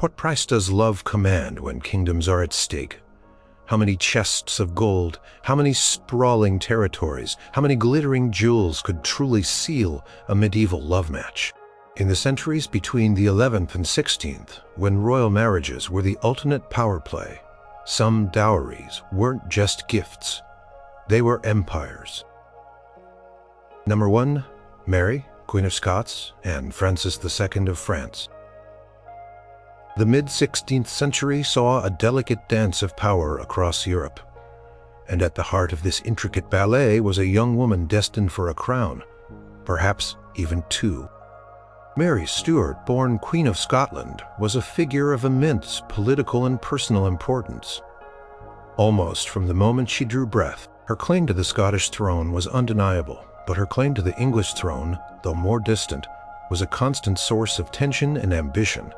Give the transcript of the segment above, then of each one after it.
What price does love command when kingdoms are at stake? How many chests of gold, how many sprawling territories, how many glittering jewels could truly seal a medieval love match? In the centuries between the 11th and 16th, when royal marriages were the ultimate power play, some dowries weren't just gifts, they were empires. Number 1. Mary, Queen of Scots, and Francis II of France. The mid-16th century saw a delicate dance of power across Europe, and at the heart of this intricate ballet was a young woman destined for a crown, perhaps even two. Mary Stuart, born Queen of Scotland, was a figure of immense political and personal importance. Almost from the moment she drew breath, her claim to the Scottish throne was undeniable, but her claim to the English throne, though more distant, was a constant source of tension and ambition,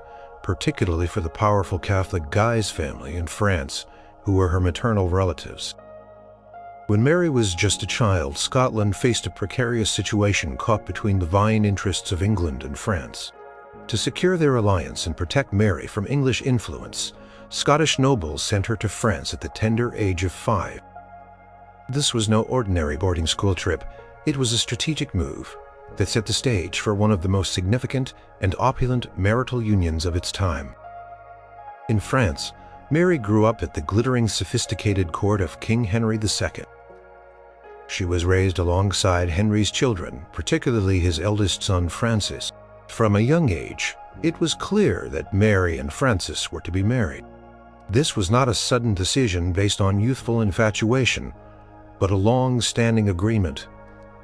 particularly for the powerful Catholic Guise family in France, who were her maternal relatives. When Mary was just a child, Scotland faced a precarious situation caught between the vying interests of England and France. To secure their alliance and protect Mary from English influence, Scottish nobles sent her to France at the tender age of 5. This was no ordinary boarding school trip. It was a strategic move that set the stage for one of the most significant and opulent marital unions of its time. In France, Mary grew up at the glittering, sophisticated court of King Henry II. She was raised alongside Henry's children, particularly his eldest son Francis. From a young age, it was clear that Mary and Francis were to be married. This was not a sudden decision based on youthful infatuation, but a long-standing agreement,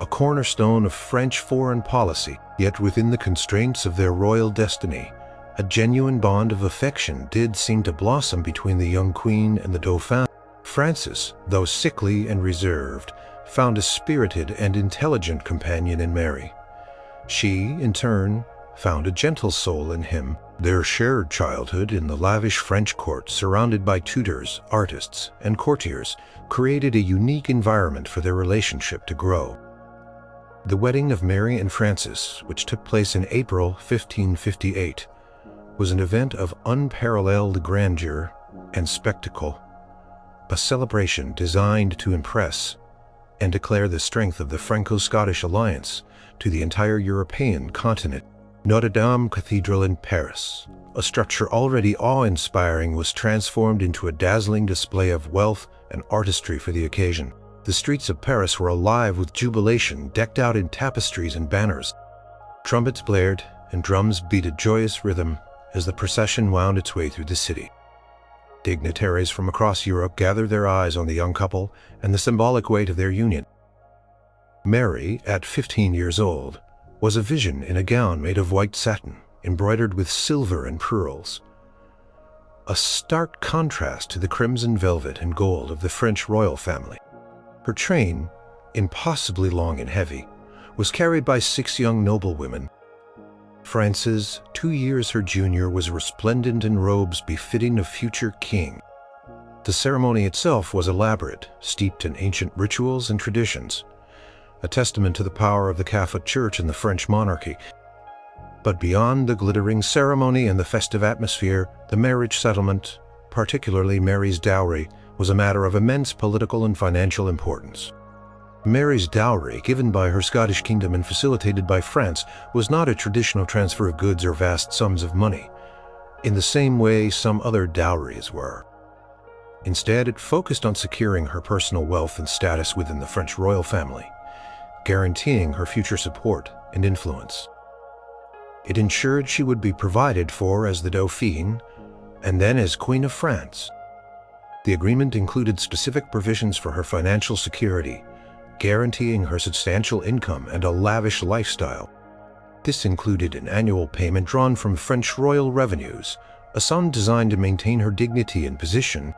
a cornerstone of French foreign policy. Yet within the constraints of their royal destiny, a genuine bond of affection did seem to blossom between the young queen and the Dauphin. Francis, though sickly and reserved, found a spirited and intelligent companion in Mary. She, in turn, found a gentle soul in him. Their shared childhood in the lavish French court, surrounded by tutors, artists, and courtiers, created a unique environment for their relationship to grow. The wedding of Mary and Francis, which took place in April 1558, was an event of unparalleled grandeur and spectacle, a celebration designed to impress and declare the strength of the Franco-Scottish alliance to the entire European continent. Notre Dame Cathedral in Paris, a structure already awe-inspiring, was transformed into a dazzling display of wealth and artistry for the occasion. The streets of Paris were alive with jubilation, decked out in tapestries and banners. Trumpets blared and drums beat a joyous rhythm as the procession wound its way through the city. Dignitaries from across Europe gathered their eyes on the young couple and the symbolic weight of their union. Mary, at 15 years old, was a vision in a gown made of white satin, embroidered with silver and pearls. A stark contrast to the crimson velvet and gold of the French royal family. Her train, impossibly long and heavy, was carried by 6 young noblewomen. Francis, 2 years her junior, was resplendent in robes befitting a future king. The ceremony itself was elaborate, steeped in ancient rituals and traditions, a testament to the power of the Catholic Church in the French monarchy. But beyond the glittering ceremony and the festive atmosphere, the marriage settlement, particularly Mary's dowry, was a matter of immense political and financial importance. Mary's dowry, given by her Scottish kingdom and facilitated by France, was not a traditional transfer of goods or vast sums of money, in the same way some other dowries were. Instead, it focused on securing her personal wealth and status within the French royal family, guaranteeing her future support and influence. It ensured she would be provided for as the Dauphine and then as Queen of France. The agreement included specific provisions for her financial security, guaranteeing her substantial income and a lavish lifestyle. This included an annual payment drawn from French royal revenues, a sum designed to maintain her dignity and position.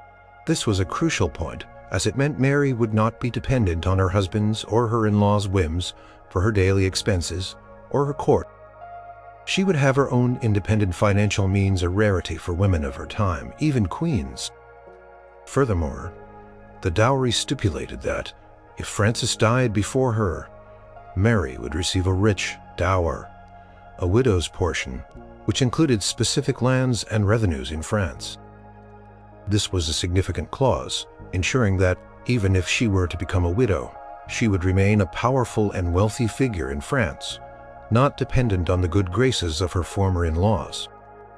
This was a crucial point, as it meant Mary would not be dependent on her husband's or her in-laws' whims for her daily expenses or her court. She would have her own independent financial means, a rarity for women of her time, even queens. Furthermore, the dowry stipulated that, if Francis died before her, Mary would receive a rich dower, a widow's portion, which included specific lands and revenues in France. This was a significant clause, ensuring that, even if she were to become a widow, she would remain a powerful and wealthy figure in France, not dependent on the good graces of her former in-laws.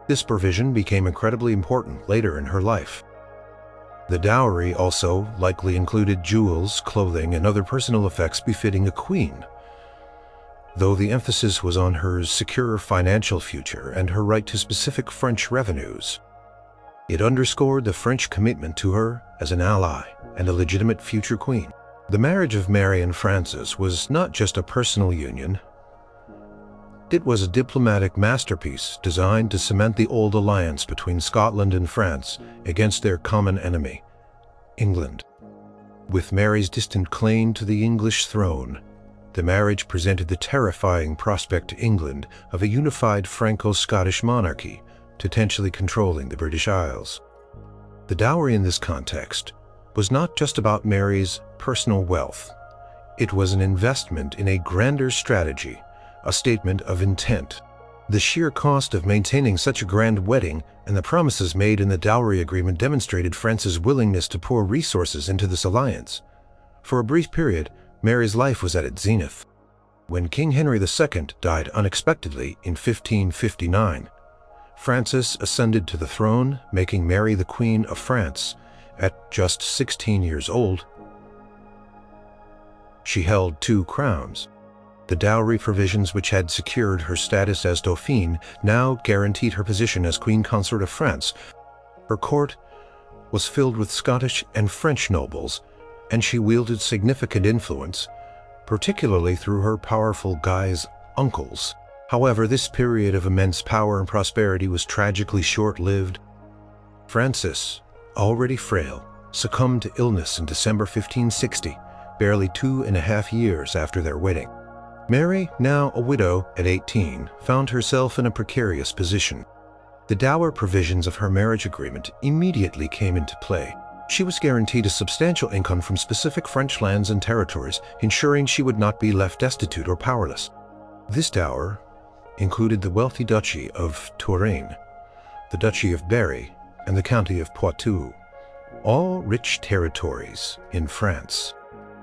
This provision became incredibly important later in her life. The dowry also likely included jewels, clothing, and other personal effects befitting a queen, though the emphasis was on her secure financial future and her right to specific French revenues. It underscored the French commitment to her as an ally and a legitimate future queen. The marriage of Mary and Francis was not just a personal union. It was a diplomatic masterpiece designed to cement the old alliance between Scotland and France against their common enemy, England. With Mary's distant claim to the English throne, the marriage presented the terrifying prospect to England of a unified Franco-Scottish monarchy, potentially controlling the British Isles. The dowry in this context was not just about Mary's personal wealth. It was an investment in a grander strategy, a statement of intent. The sheer cost of maintaining such a grand wedding and the promises made in the dowry agreement demonstrated France's willingness to pour resources into this alliance. For a brief period, Mary's life was at its zenith. When King Henry II died unexpectedly in 1559, Francis ascended to the throne, making Mary the Queen of France. At just 16 years old, she held 2 crowns. The dowry provisions which had secured her status as Dauphine now guaranteed her position as Queen Consort of France. Her court was filled with Scottish and French nobles, and she wielded significant influence, particularly through her powerful Guy's uncles. However, this period of immense power and prosperity was tragically short-lived. Francis, already frail, succumbed to illness in December 1560, barely 2.5 years after their wedding. Mary, now a widow at 18, found herself in a precarious position. The dower provisions of her marriage agreement immediately came into play. She was guaranteed a substantial income from specific French lands and territories, ensuring she would not be left destitute or powerless. This dower included the wealthy Duchy of Touraine, the Duchy of Berry, and the County of Poitou, all rich territories in France.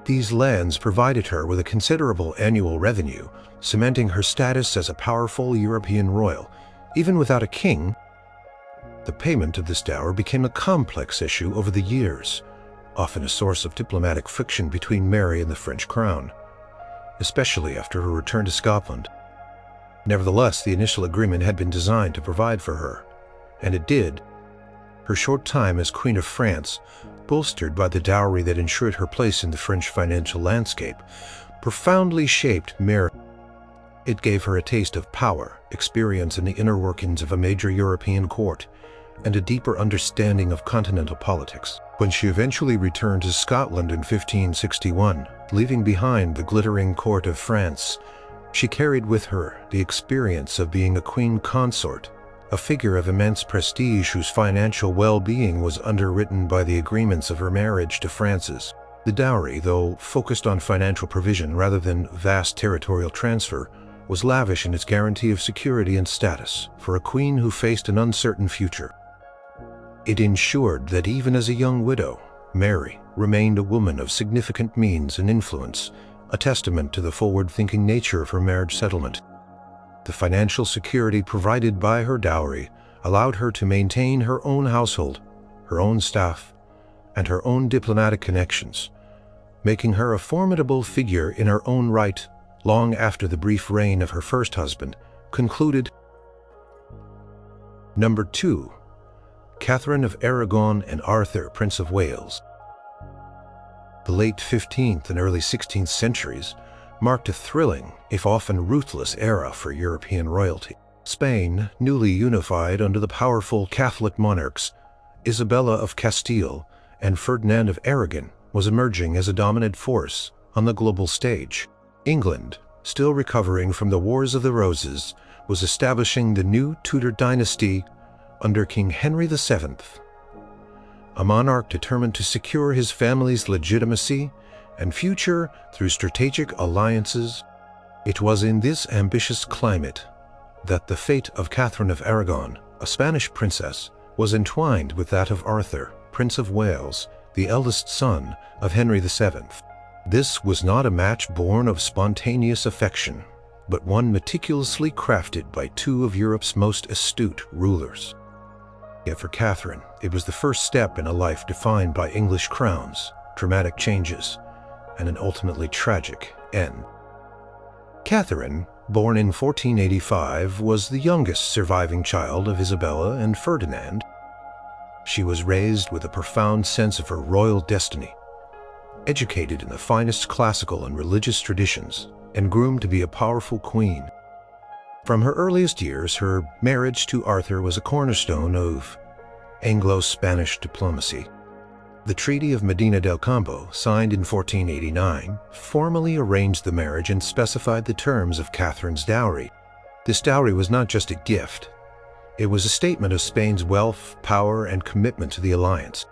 These lands provided her with a considerable annual revenue, cementing her status as a powerful European royal. Even without a king, the payment of this dower became a complex issue over the years, often a source of diplomatic friction between Mary and the French crown, especially after her return to Scotland. Nevertheless, the initial agreement had been designed to provide for her, and it did. Her short time as Queen of France, bolstered by the dowry that ensured her place in the French financial landscape, profoundly shaped Mary. It gave her a taste of power, experience in the inner workings of a major European court, and a deeper understanding of continental politics. When she eventually returned to Scotland in 1561, leaving behind the glittering court of France, she carried with her the experience of being a queen consort, a figure of immense prestige whose financial well-being was underwritten by the agreements of her marriage to Francis. The dowry, though focused on financial provision rather than vast territorial transfer, was lavish in its guarantee of security and status for a queen who faced an uncertain future. It ensured that even as a young widow, Mary remained a woman of significant means and influence, a testament to the forward-thinking nature of her marriage settlement. The financial security provided by her dowry allowed her to maintain her own household, her own staff, and her own diplomatic connections, making her a formidable figure in her own right long after the brief reign of her first husband concluded. Number 2. Catherine of Aragon and Arthur, Prince of Wales. The late 15th and early 16th centuries marked a thrilling, if often ruthless, era for European royalty. Spain, newly unified under the powerful Catholic monarchs Isabella of Castile and Ferdinand of Aragon, was emerging as a dominant force on the global stage. England, still recovering from the Wars of the Roses, was establishing the new Tudor dynasty under King Henry VII, a monarch determined to secure his family's legitimacy and future through strategic alliances. It was in this ambitious climate that the fate of Catherine of Aragon, a Spanish princess, was entwined with that of Arthur, Prince of Wales, the eldest son of Henry VII. This was not a match born of spontaneous affection, but one meticulously crafted by two of Europe's most astute rulers. Yet for Catherine, it was the first step in a life defined by English crowns, dramatic changes, and an ultimately tragic end. Catherine, born in 1485, was the youngest surviving child of Isabella and Ferdinand. She was raised with a profound sense of her royal destiny, educated in the finest classical and religious traditions, and groomed to be a powerful queen. From her earliest years, her marriage to Arthur was a cornerstone of Anglo-Spanish diplomacy. The Treaty of Medina del Campo, signed in 1489, formally arranged the marriage and specified the terms of Catherine's dowry. This dowry was not just a gift. It was a statement of Spain's wealth, power, and commitment to the alliance.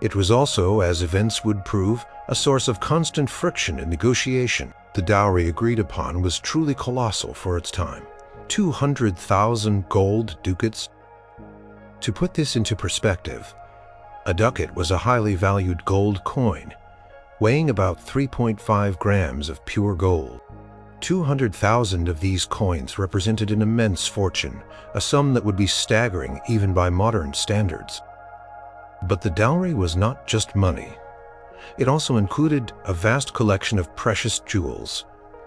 It was also, as events would prove, a source of constant friction and negotiation. The dowry agreed upon was truly colossal for its time: 200,000 gold ducats. To put this into perspective, a ducat was a highly valued gold coin, weighing about 3.5 grams of pure gold. 200,000 of these coins represented an immense fortune, a sum that would be staggering even by modern standards. But the dowry was not just money. It also included a vast collection of precious jewels,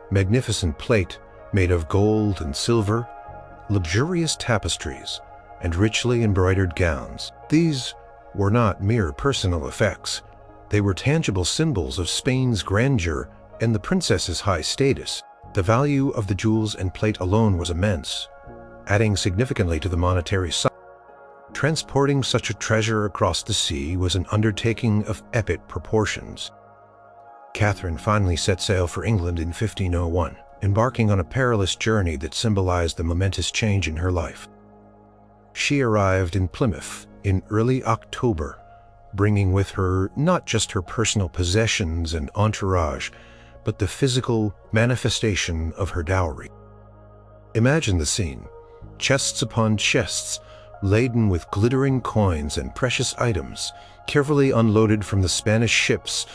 magnificent plate made of gold and silver, luxurious tapestries, and richly embroidered gowns. These were not mere personal effects. They were tangible symbols of Spain's grandeur and the princess's high status. The value of the jewels and plate alone was immense, adding significantly to the monetary sum. Transporting such a treasure across the sea was an undertaking of epic proportions. Catherine finally set sail for England in 1501, embarking on a perilous journey that symbolized the momentous change in her life. She arrived in Plymouth in early October, bringing with her not just her personal possessions and entourage, but the physical manifestation of her dowry. Imagine the scene: chests upon chests, laden with glittering coins and precious items, carefully unloaded from the Spanish ships.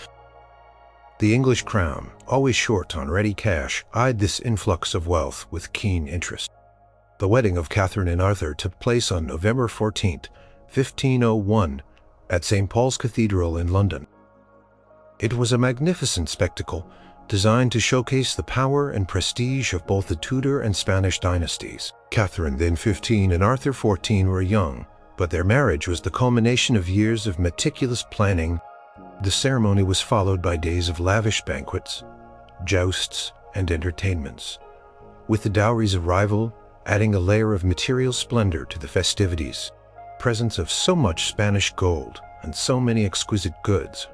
The English crown, always short on ready cash, eyed this influx of wealth with keen interest. The wedding of Catherine and Arthur took place on November 14, 1501, at St. Paul's Cathedral in London. It was a magnificent spectacle designed to showcase the power and prestige of both the Tudor and Spanish dynasties. Catherine, then 15, and Arthur, 14, were young, but their marriage was the culmination of years of meticulous planning. The ceremony was followed by days of lavish banquets, jousts, and entertainments, with the dowry's arrival adding a layer of material splendor to the festivities. Presence of so much Spanish gold and so many exquisite goods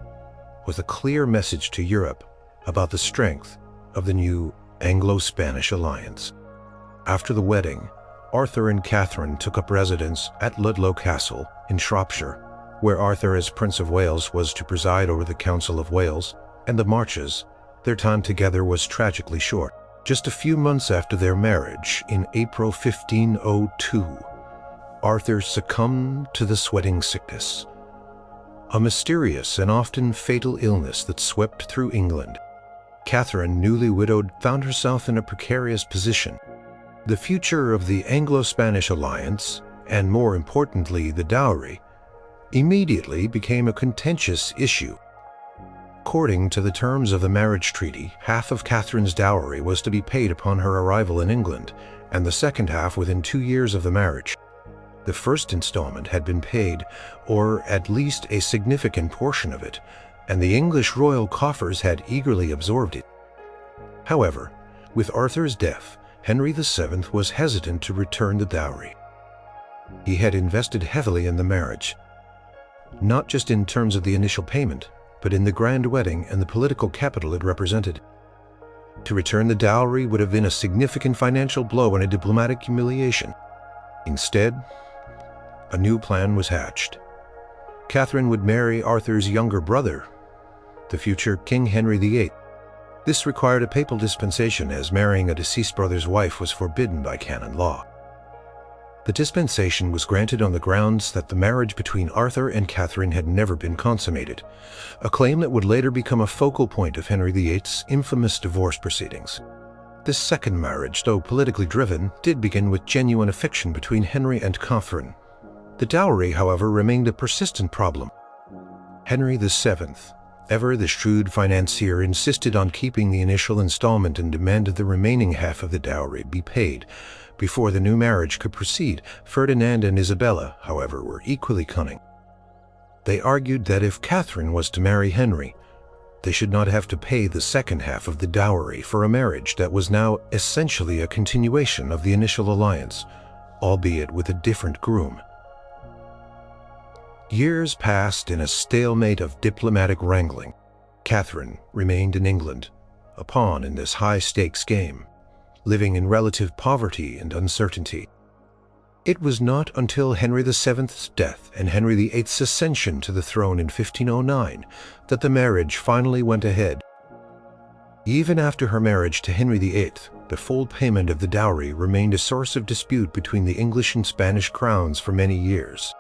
was a clear message to Europe about the strength of the new Anglo-Spanish alliance. After the wedding, Arthur and Catherine took up residence at Ludlow Castle in Shropshire, where Arthur, as Prince of Wales, was to preside over the Council of Wales and the Marches. Their time together was tragically short. Just a few months after their marriage, in April 1502, Arthur succumbed to the sweating sickness, a mysterious and often fatal illness that swept through England. Catherine, newly widowed, found herself in a precarious position. The future of the Anglo-Spanish alliance, and more importantly the dowry, immediately became a contentious issue. According to the terms of the marriage treaty, half of Catherine's dowry was to be paid upon her arrival in England, and the second half within 2 years of the marriage. The first installment had been paid, or at least a significant portion of it, and the English royal coffers had eagerly absorbed it. However, with Arthur's death, Henry VII was hesitant to return the dowry. He had invested heavily in the marriage, not just in terms of the initial payment, but in the grand wedding and the political capital it represented. To return the dowry would have been a significant financial blow and a diplomatic humiliation. Instead, a new plan was hatched. Catherine would marry Arthur's younger brother, the future King Henry VIII. This required a papal dispensation, as marrying a deceased brother's wife was forbidden by canon law. The dispensation was granted on the grounds that the marriage between Arthur and Catherine had never been consummated, a claim that would later become a focal point of Henry VIII's infamous divorce proceedings. This second marriage, though politically driven, did begin with genuine affection between Henry and Catherine. The dowry, however, remained a persistent problem. Henry VII, ever the shrewd financier, insisted on keeping the initial installment and demanded the remaining half of the dowry be paid before the new marriage could proceed. Ferdinand and Isabella, however, were equally cunning. They argued that if Catherine was to marry Henry, they should not have to pay the second half of the dowry for a marriage that was now essentially a continuation of the initial alliance, albeit with a different groom. Years passed in a stalemate of diplomatic wrangling. Catherine remained in England, a pawn in this high-stakes game, living in relative poverty and uncertainty. It was not until Henry VII's death and Henry VIII's ascension to the throne in 1509 that the marriage finally went ahead. Even after her marriage to Henry VIII, the full payment of the dowry remained a source of dispute between the English and Spanish crowns for many years.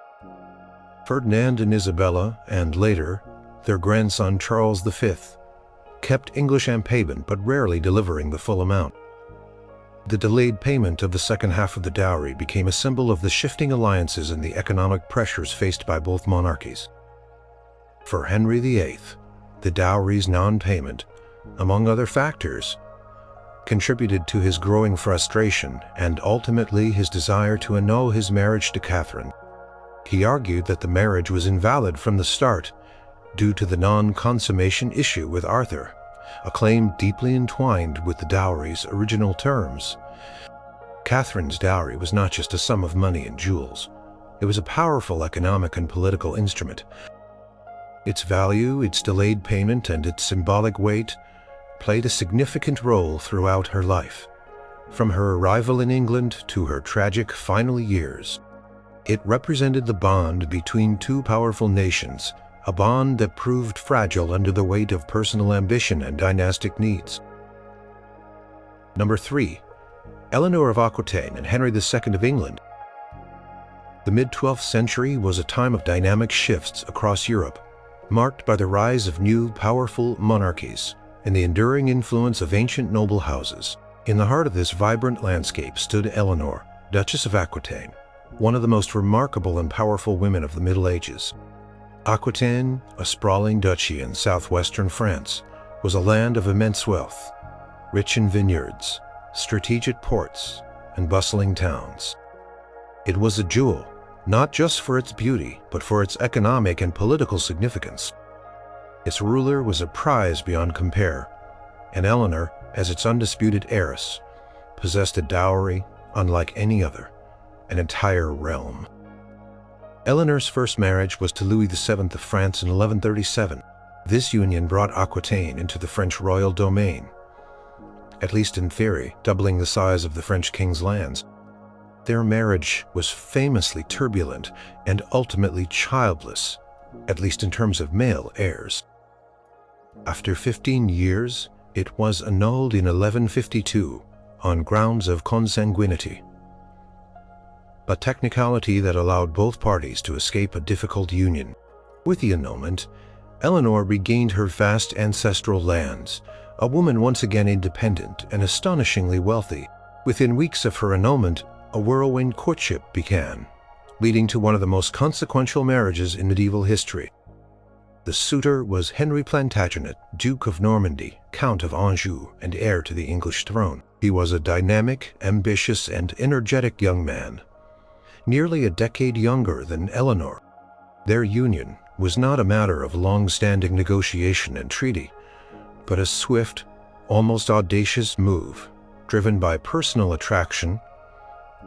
Ferdinand and Isabella, and later, their grandson Charles V, kept English and payment, but rarely delivering the full amount. The delayed payment of the second half of the dowry became a symbol of the shifting alliances and the economic pressures faced by both monarchies. For Henry VIII, the dowry's non-payment, among other factors, contributed to his growing frustration and ultimately his desire to annul his marriage to Catherine. He argued that the marriage was invalid from the start due to the non-consummation issue with Arthur, a claim deeply entwined with the dowry's original terms. Catherine's dowry was not just a sum of money and jewels. It was a powerful economic and political instrument. Its value, its delayed payment, and its symbolic weight played a significant role throughout her life, from her arrival in England to her tragic final years. It represented the bond between two powerful nations, a bond that proved fragile under the weight of personal ambition and dynastic needs. Number 3. Eleanor of Aquitaine and Henry II of England. The mid-12th century was a time of dynamic shifts across Europe, marked by the rise of new, powerful monarchies and the enduring influence of ancient noble houses. In the heart of this vibrant landscape stood Eleanor, Duchess of Aquitaine, one of the most remarkable and powerful women of the Middle Ages. Aquitaine, a sprawling duchy in southwestern France, was a land of immense wealth, rich in vineyards, strategic ports, and bustling towns. It was a jewel, not just for its beauty, but for its economic and political significance. Its ruler was a prize beyond compare, and Eleanor, as its undisputed heiress, possessed a dowry unlike any other, an entire realm. Eleanor's first marriage was to Louis VII of France in 1137. This union brought Aquitaine into the French royal domain, at least in theory, doubling the size of the French king's lands. Their marriage was famously turbulent and ultimately childless, at least in terms of male heirs. After 15 years, it was annulled in 1152 on grounds of consanguinity, a technicality that allowed both parties to escape a difficult union. With the annulment, Eleanor regained her vast ancestral lands, a woman once again independent and astonishingly wealthy. Within weeks of her annulment, a whirlwind courtship began, leading to one of the most consequential marriages in medieval history. The suitor was Henry Plantagenet, Duke of Normandy, Count of Anjou, and heir to the English throne. He was a dynamic, ambitious, and energetic young man, nearly a decade younger than Eleanor. Their union was not a matter of long-standing negotiation and treaty, but a swift, almost audacious move, driven by personal attraction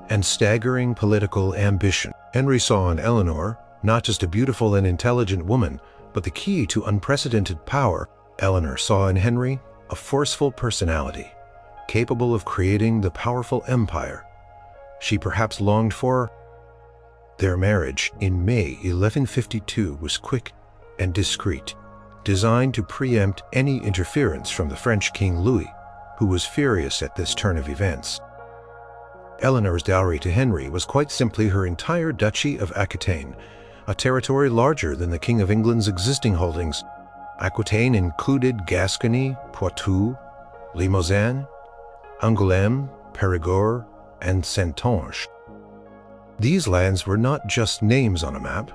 and staggering political ambition. Henry saw in Eleanor not just a beautiful and intelligent woman, but the key to unprecedented power. Eleanor saw in Henry a forceful personality, capable of creating the powerful empire she perhaps longed for. Their marriage in May 1152 was quick and discreet. designed to preempt any interference from the French King Louis, who was furious at this turn of events. Eleanor's dowry to Henry was quite simply her entire Duchy of Aquitaine, a territory larger than the King of England's existing holdings. Aquitaine included Gascony, Poitou, Limousin, Angoulême, Périgord, and Saintonge. These lands were not just names on a map.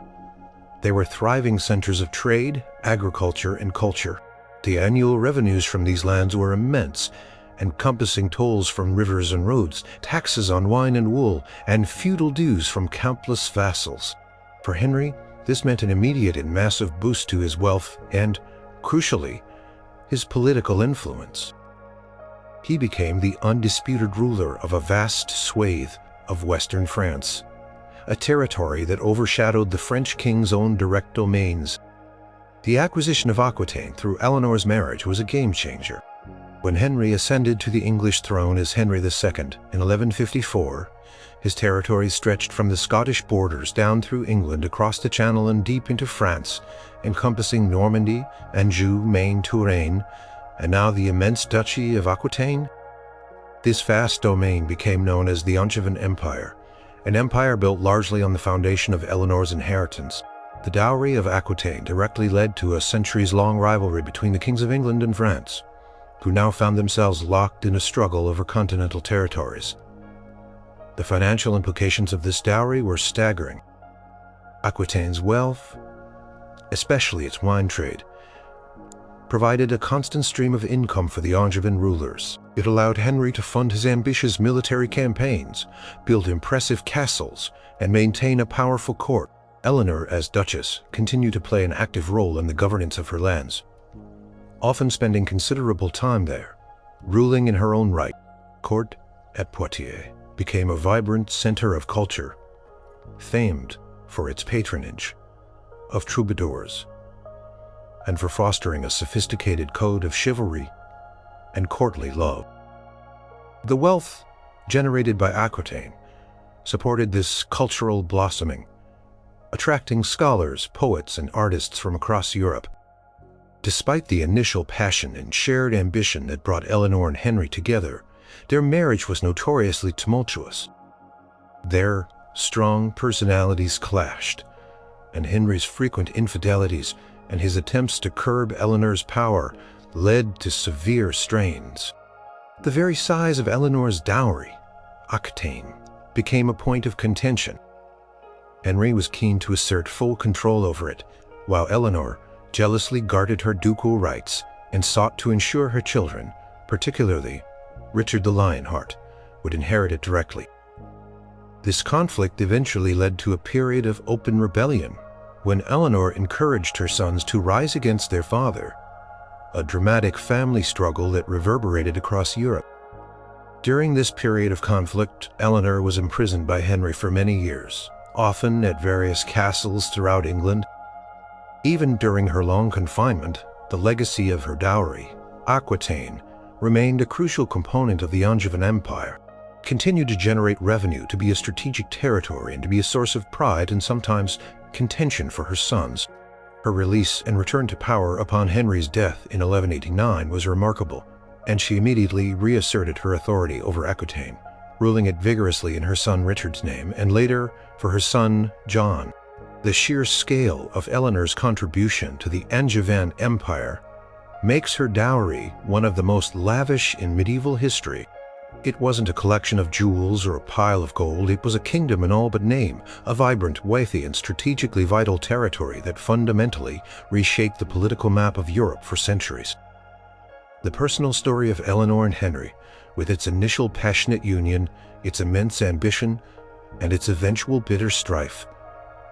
They were thriving centers of trade, agriculture, and culture. The annual revenues from these lands were immense, encompassing tolls from rivers and roads, taxes on wine and wool, and feudal dues from countless vassals. For Henry, this meant an immediate and massive boost to his wealth and, crucially, his political influence. He became the undisputed ruler of a vast swathe of western France, a territory that overshadowed the French king's own direct domains. The acquisition of Aquitaine through Eleanor's marriage was a game-changer. When Henry ascended to the English throne as Henry II in 1154, his territories stretched from the Scottish borders down through England across the Channel and deep into France, encompassing Normandy, Anjou, Maine, Touraine, and now the immense Duchy of Aquitaine. This vast domain became known as the Angevin Empire, an empire built largely on the foundation of Eleanor's inheritance. The dowry of Aquitaine directly led to a centuries-long rivalry between the kings of England and France, who now found themselves locked in a struggle over continental territories. The financial implications of this dowry were staggering. Aquitaine's wealth, especially its wine trade, provided a constant stream of income for the Angevin rulers. It allowed Henry to fund his ambitious military campaigns, build impressive castles, and maintain a powerful court. Eleanor, as Duchess, continued to play an active role in the governance of her lands, often spending considerable time there, ruling in her own right. Court at Poitiers became a vibrant center of culture, famed for its patronage of troubadours and for fostering a sophisticated code of chivalry and courtly love. The wealth generated by Aquitaine supported this cultural blossoming, attracting scholars, poets, and artists from across Europe. Despite the initial passion and shared ambition that brought Eleanor and Henry together, their marriage was notoriously tumultuous. Their strong personalities clashed, and Henry's frequent infidelities and his attempts to curb Eleanor's power led to severe strains. The very size of Eleanor's dowry, Aquitaine, became a point of contention. Henry was keen to assert full control over it, while Eleanor jealously guarded her ducal rights and sought to ensure her children, particularly Richard the Lionheart, would inherit it directly. This conflict eventually led to a period of open rebellion, when Eleanor encouraged her sons to rise against their father, a dramatic family struggle that reverberated across Europe. During this period of conflict, Eleanor was imprisoned by Henry for many years, often at various castles throughout England. Even during her long confinement, the legacy of her dowry, Aquitaine, remained a crucial component of the Angevin Empire, continued to generate revenue, to be a strategic territory, and to be a source of pride and sometimes contention for her sons. Her release and return to power upon Henry's death in 1189 was remarkable, and she immediately reasserted her authority over Aquitaine, ruling it vigorously in her son Richard's name, and later for her son John. The sheer scale of Eleanor's contribution to the Angevin Empire makes her dowry one of the most lavish in medieval history. It wasn't a collection of jewels or a pile of gold, it was a kingdom in all but name, a vibrant, wealthy, and strategically vital territory that fundamentally reshaped the political map of Europe for centuries. The personal story of Eleanor and Henry, with its initial passionate union, its immense ambition, and its eventual bitter strife,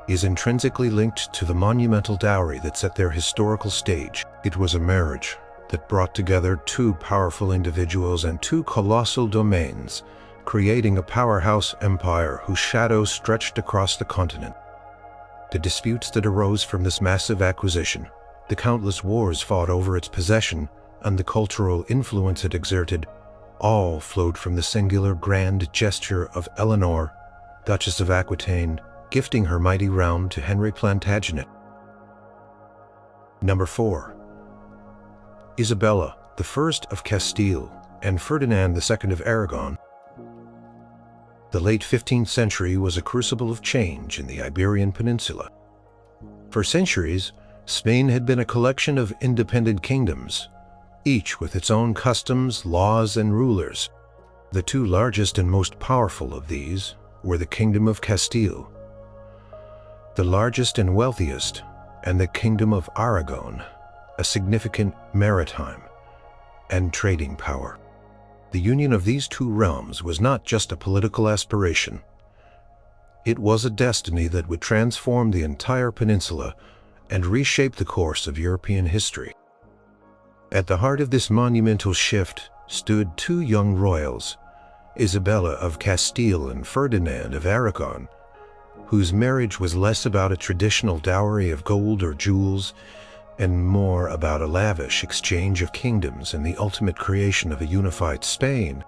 is intrinsically linked to the monumental dowry that set their historical stage. It was a marriage that brought together two powerful individuals and two colossal domains, creating a powerhouse empire whose shadow stretched across the continent. The disputes that arose from this massive acquisition, the countless wars fought over its possession, and the cultural influence it exerted, all flowed from the singular grand gesture of Eleanor, Duchess of Aquitaine, gifting her mighty realm to Henry Plantagenet. Number 4. Isabella I of Castile and Ferdinand II of Aragon. The late 15th century was a crucible of change in the Iberian Peninsula. For centuries, Spain had been a collection of independent kingdoms, each with its own customs, laws, and rulers. The two largest and most powerful of these were the Kingdom of Castile, the largest and wealthiest, and the Kingdom of Aragon, a significant maritime and trading power. The union of these two realms was not just a political aspiration. It was a destiny that would transform the entire peninsula and reshape the course of European history. At the heart of this monumental shift stood two young royals, Isabella of Castile and Ferdinand of Aragon, whose marriage was less about a traditional dowry of gold or jewels and more about a lavish exchange of kingdoms and the ultimate creation of a unified Spain.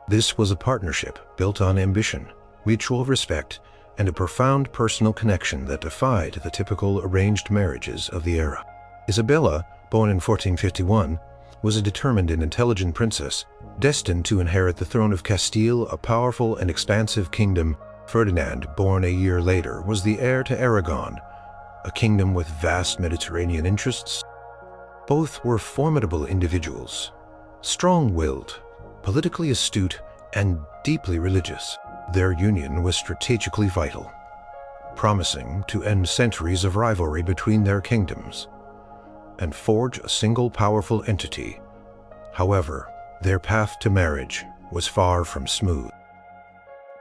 This was a partnership built on ambition, mutual respect, and a profound personal connection that defied the typical arranged marriages of the era. Isabella, born in 1451, was a determined and intelligent princess, destined to inherit the throne of Castile, a powerful and expansive kingdom. Ferdinand, born a year later, was the heir to Aragon, a kingdom with vast Mediterranean interests. Both were formidable individuals, strong-willed, politically astute, and deeply religious. Their union was strategically vital, promising to end centuries of rivalry between their kingdoms and forge a single powerful entity. However, their path to marriage was far from smooth.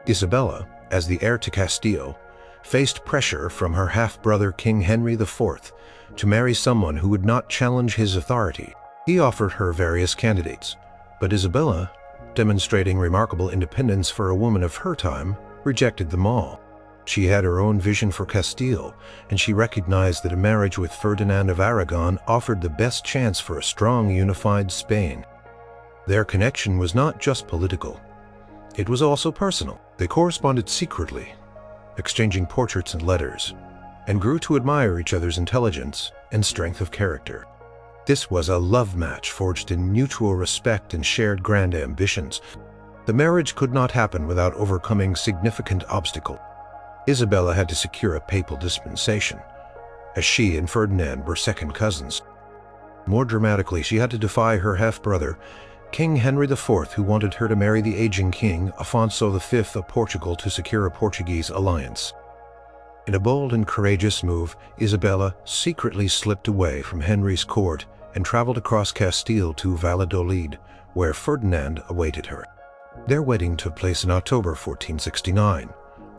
Isabella, as the heir to Castile, faced pressure from her half-brother King Henry IV to marry someone who would not challenge his authority. He offered her various candidates, but Isabella, demonstrating remarkable independence for a woman of her time, rejected them all. She had her own vision for Castile, and she recognized that a marriage with Ferdinand of Aragon offered the best chance for a strong, unified Spain. Their connection was not just political. It was also personal. They corresponded secretly, exchanging portraits and letters, and grew to admire each other's intelligence and strength of character. This was a love match forged in mutual respect and shared grand ambitions. The marriage could not happen without overcoming significant obstacles. Isabella had to secure a papal dispensation, as she and Ferdinand were second cousins. More dramatically, she had to defy her half-brother, King Henry IV, who wanted her to marry the aging king, Afonso V of Portugal, to secure a Portuguese alliance. In a bold and courageous move, Isabella secretly slipped away from Henry's court and traveled across Castile to Valladolid, where Ferdinand awaited her. Their wedding took place in October 1469,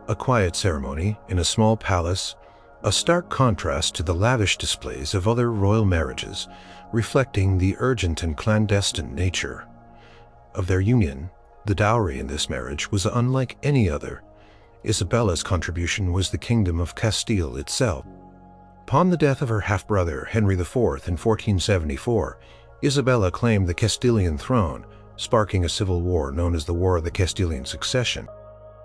a quiet ceremony in a small palace, a stark contrast to the lavish displays of other royal marriages, reflecting the urgent and clandestine nature of their union. The dowry in this marriage was unlike any other. Isabella's contribution was the Kingdom of Castile itself. Upon the death of her half-brother, Henry IV, in 1474, Isabella claimed the Castilian throne, sparking a civil war known as the War of the Castilian Succession.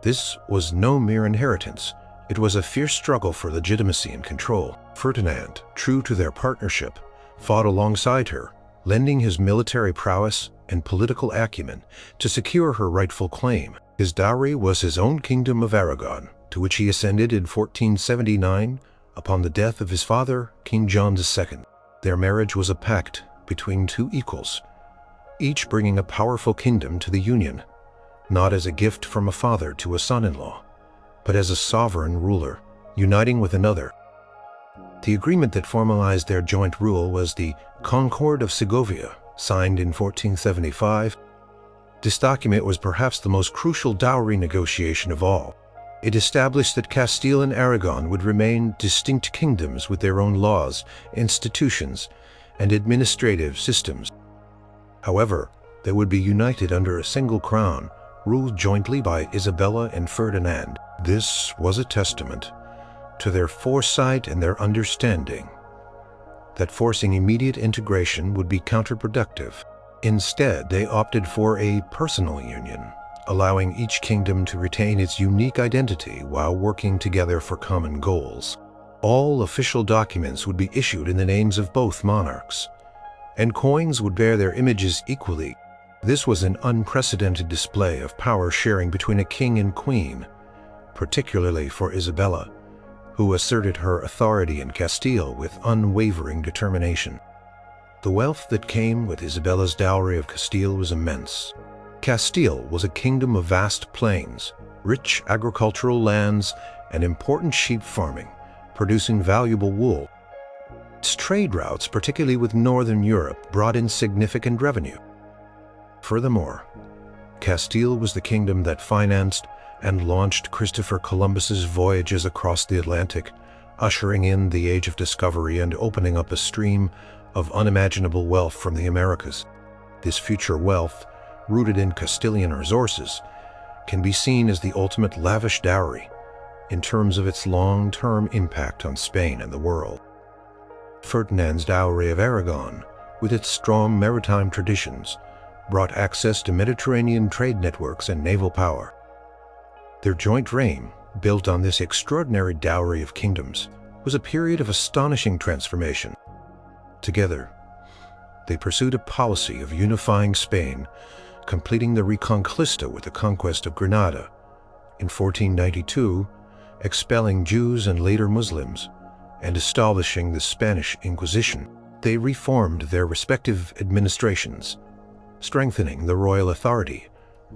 This was no mere inheritance. It was a fierce struggle for legitimacy and control. Ferdinand, true to their partnership, fought alongside her, lending his military prowess and political acumen to secure her rightful claim. His dowry was his own Kingdom of Aragon, to which he ascended in 1479 upon the death of his father, King John II. Their marriage was a pact between two equals, each bringing a powerful kingdom to the union, not as a gift from a father to a son-in-law, but as a sovereign ruler uniting with another. The agreement that formalized their joint rule was the Concord of Segovia, signed in 1475. This document was perhaps the most crucial dowry negotiation of all. It established that Castile and Aragon would remain distinct kingdoms with their own laws, institutions, and administrative systems. However, they would be united under a single crown, ruled jointly by Isabella and Ferdinand. This was a testament to their foresight and their understanding that forcing immediate integration would be counterproductive. Instead, they opted for a personal union, allowing each kingdom to retain its unique identity while working together for common goals. All official documents would be issued in the names of both monarchs, and coins would bear their images equally. This was an unprecedented display of power sharing between a king and queen, particularly for Isabella, who asserted her authority in Castile with unwavering determination. The wealth that came with Isabella's dowry of Castile was immense. Castile was a kingdom of vast plains, rich agricultural lands, and important sheep farming, producing valuable wool. Its trade routes, particularly with northern Europe, brought in significant revenue. Furthermore, Castile was the kingdom that financed and launched Christopher Columbus's voyages across the Atlantic, ushering in the Age of Discovery and opening up a stream of unimaginable wealth from the Americas. This future wealth, rooted in Castilian resources, can be seen as the ultimate lavish dowry in terms of its long-term impact on Spain and the world. Ferdinand's dowry of Aragon, with its strong maritime traditions, brought access to Mediterranean trade networks and naval power. Their joint reign, built on this extraordinary dowry of kingdoms, was a period of astonishing transformation. Together, they pursued a policy of unifying Spain, completing the Reconquista with the conquest of Granada. In 1492, expelling Jews and later Muslims, and establishing the Spanish Inquisition. They reformed their respective administrations, strengthening the royal authority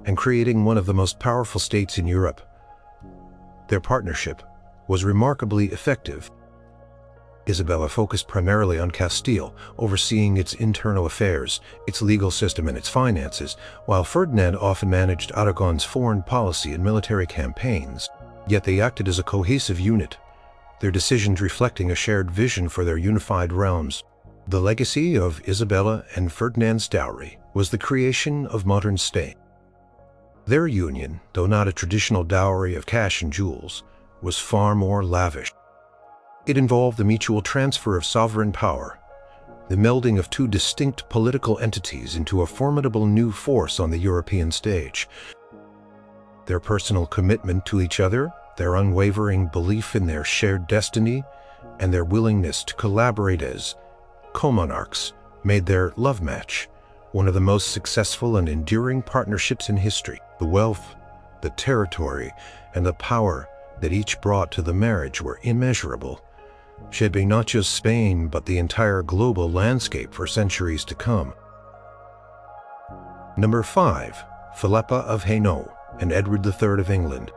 and creating one of the most powerful states in Europe. Their partnership was remarkably effective. Isabella focused primarily on Castile, overseeing its internal affairs, its legal system, and its finances, while Ferdinand often managed Aragon's foreign policy and military campaigns. Yet they acted as a cohesive unit, their decisions reflecting a shared vision for their unified realms. The legacy of Isabella and Ferdinand's dowry was the creation of modern Spain. Their union, though not a traditional dowry of cash and jewels, was far more lavish. It involved the mutual transfer of sovereign power, the melding of two distinct political entities into a formidable new force on the European stage. Their personal commitment to each other, their unwavering belief in their shared destiny, and their willingness to collaborate as co-monarchs made their love match one of the most successful and enduring partnerships in history. The wealth, the territory, and the power that each brought to the marriage were immeasurable, shaping not just Spain but the entire global landscape for centuries to come. Number 5. Philippa of Hainaut and Edward III of England.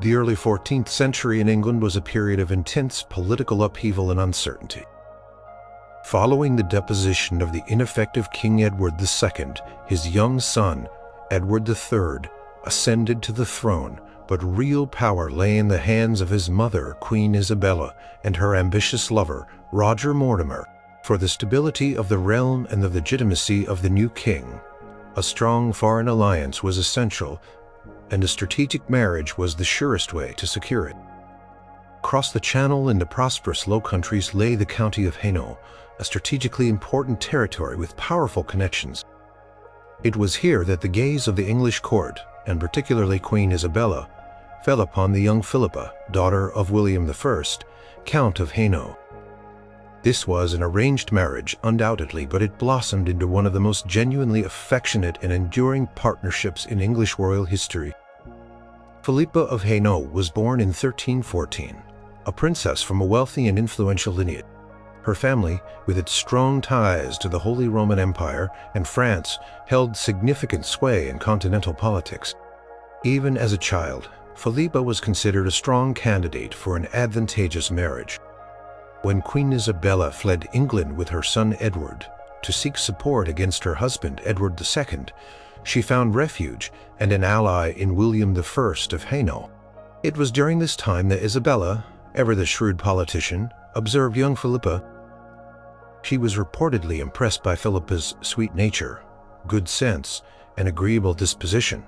The early 14th century in England was a period of intense political upheaval and uncertainty. Following the deposition of the ineffective King Edward II, his young son, Edward III, ascended to the throne, but real power lay in the hands of his mother, Queen Isabella, and her ambitious lover, Roger Mortimer. For the stability of the realm and the legitimacy of the new king, a strong foreign alliance was essential, and a strategic marriage was the surest way to secure it. Across the Channel in the prosperous Low Countries lay the county of Hainaut, a strategically important territory with powerful connections. It was here that the gaze of the English court, and particularly Queen Isabella, fell upon the young Philippa, daughter of William I, Count of Hainaut. This was an arranged marriage, undoubtedly, but it blossomed into one of the most genuinely affectionate and enduring partnerships in English royal history. Philippa of Hainaut was born in 1314, a princess from a wealthy and influential lineage. Her family, with its strong ties to the Holy Roman Empire and France, held significant sway in continental politics. Even as a child, Philippa was considered a strong candidate for an advantageous marriage. When Queen Isabella fled England with her son Edward to seek support against her husband Edward II, she found refuge and an ally in William I of Hainaut. It was during this time that Isabella, ever the shrewd politician, observed young Philippa. She was reportedly impressed by Philippa's sweet nature, good sense, and agreeable disposition,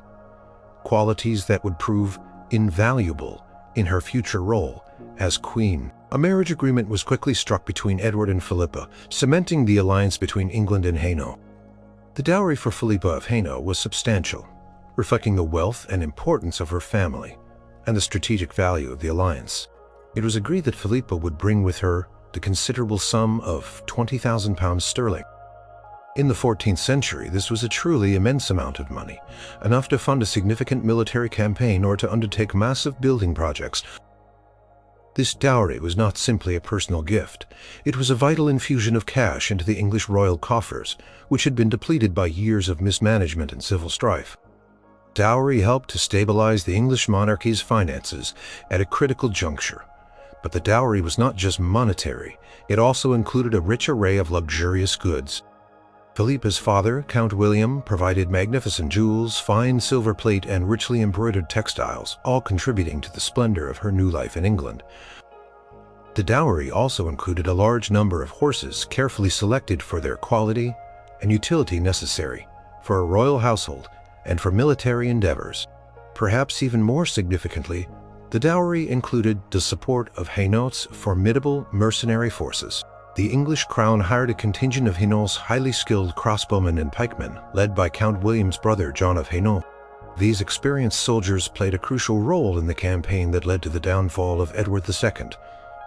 qualities that would prove invaluable in her future role as queen. A marriage agreement was quickly struck between Edward and Philippa, cementing the alliance between England and Hainaut. The dowry for Philippa of Hainaut was substantial, reflecting the wealth and importance of her family and the strategic value of the alliance. It was agreed that Philippa would bring with her the considerable sum of £20,000 sterling. In the 14th century, this was a truly immense amount of money, enough to fund a significant military campaign or to undertake massive building projects. This dowry was not simply a personal gift. It was a vital infusion of cash into the English royal coffers, which had been depleted by years of mismanagement and civil strife. Dowry helped to stabilize the English monarchy's finances at a critical juncture. But the dowry was not just monetary, it also included a rich array of luxurious goods. Philippa's father, Count William, provided magnificent jewels, fine silver plate, and richly embroidered textiles, all contributing to the splendor of her new life in England. The dowry also included a large number of horses carefully selected for their quality and utility necessary for a royal household and for military endeavors. Perhaps even more significantly, the dowry included the support of Hainault's formidable mercenary forces. The English crown hired a contingent of Hainault's highly skilled crossbowmen and pikemen, led by Count William's brother John of Hainault. These experienced soldiers played a crucial role in the campaign that led to the downfall of Edward II,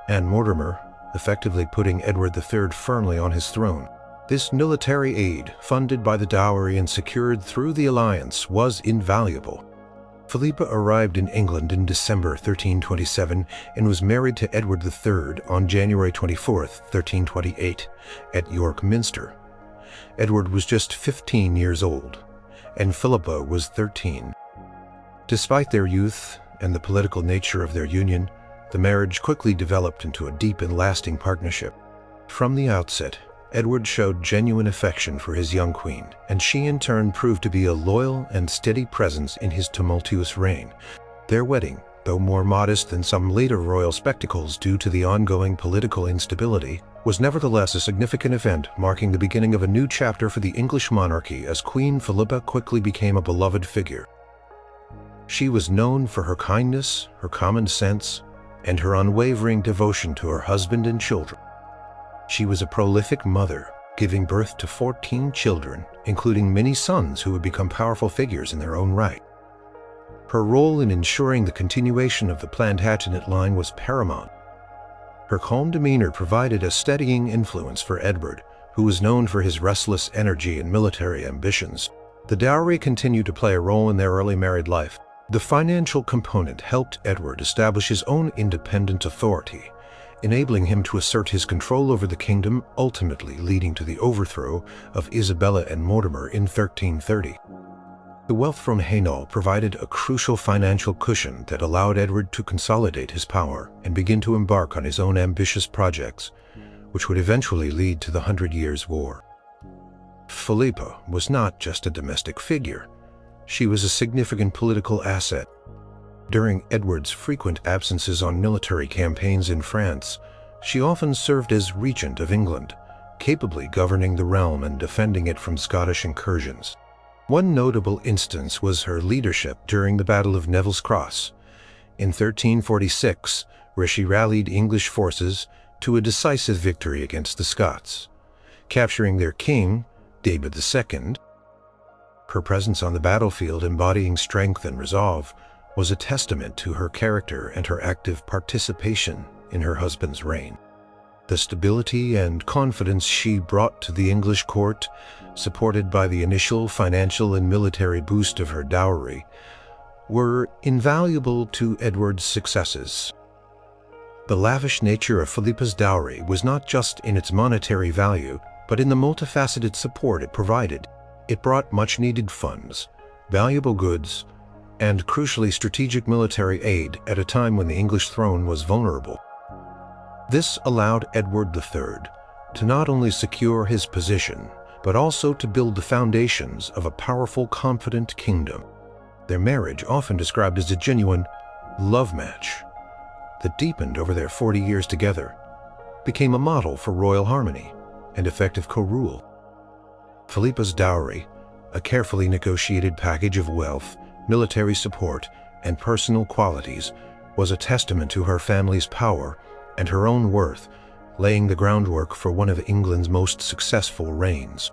and Mortimer, effectively putting Edward III firmly on his throne. This military aid, funded by the dowry and secured through the alliance, was invaluable. Philippa arrived in England in December 1327 and was married to Edward III on January 24, 1328, at York Minster. Edward was just 15 years old, and Philippa was 13. Despite their youth and the political nature of their union, the marriage quickly developed into a deep and lasting partnership. From the outset, Edward showed genuine affection for his young queen, and she in turn proved to be a loyal and steady presence in his tumultuous reign. Their wedding, though more modest than some later royal spectacles due to the ongoing political instability, was nevertheless a significant event marking the beginning of a new chapter for the English monarchy as Queen Philippa quickly became a beloved figure. She was known for her kindness, her common sense, and her unwavering devotion to her husband and children. She was a prolific mother, giving birth to 14 children, including many sons who would become powerful figures in their own right. Her role in ensuring the continuation of the Plantagenet line was paramount. Her calm demeanor provided a steadying influence for Edward, who was known for his restless energy and military ambitions. The dowry continued to play a role in their early married life. The financial component helped Edward establish his own independent authority, enabling him to assert his control over the kingdom, ultimately leading to the overthrow of Isabella and Mortimer in 1330. The wealth from Hainault provided a crucial financial cushion that allowed Edward to consolidate his power and begin to embark on his own ambitious projects, which would eventually lead to the 100 Years' War. Philippa was not just a domestic figure. She was a significant political asset. During Edward's frequent absences on military campaigns in France, she often served as regent of England, capably governing the realm and defending it from Scottish incursions. One notable instance was her leadership during the Battle of Neville's Cross in 1346, where she rallied English forces to a decisive victory against the Scots, capturing their king, David II. Her presence on the battlefield, embodying strength and resolve, was a testament to her character and her active participation in her husband's reign. The stability and confidence she brought to the English court, supported by the initial financial and military boost of her dowry, were invaluable to Edward's successes. The lavish nature of Philippa's dowry was not just in its monetary value, but in the multifaceted support it provided. It brought much-needed funds, valuable goods, and crucially strategic military aid at a time when the English throne was vulnerable. This allowed Edward III to not only secure his position, but also to build the foundations of a powerful, confident kingdom. Their marriage, often described as a genuine love match that deepened over their 40 years together, became a model for royal harmony and effective co-rule. Philippa's dowry, a carefully negotiated package of wealth, military support, and personal qualities, was a testament to her family's power and her own worth, laying the groundwork for one of England's most successful reigns.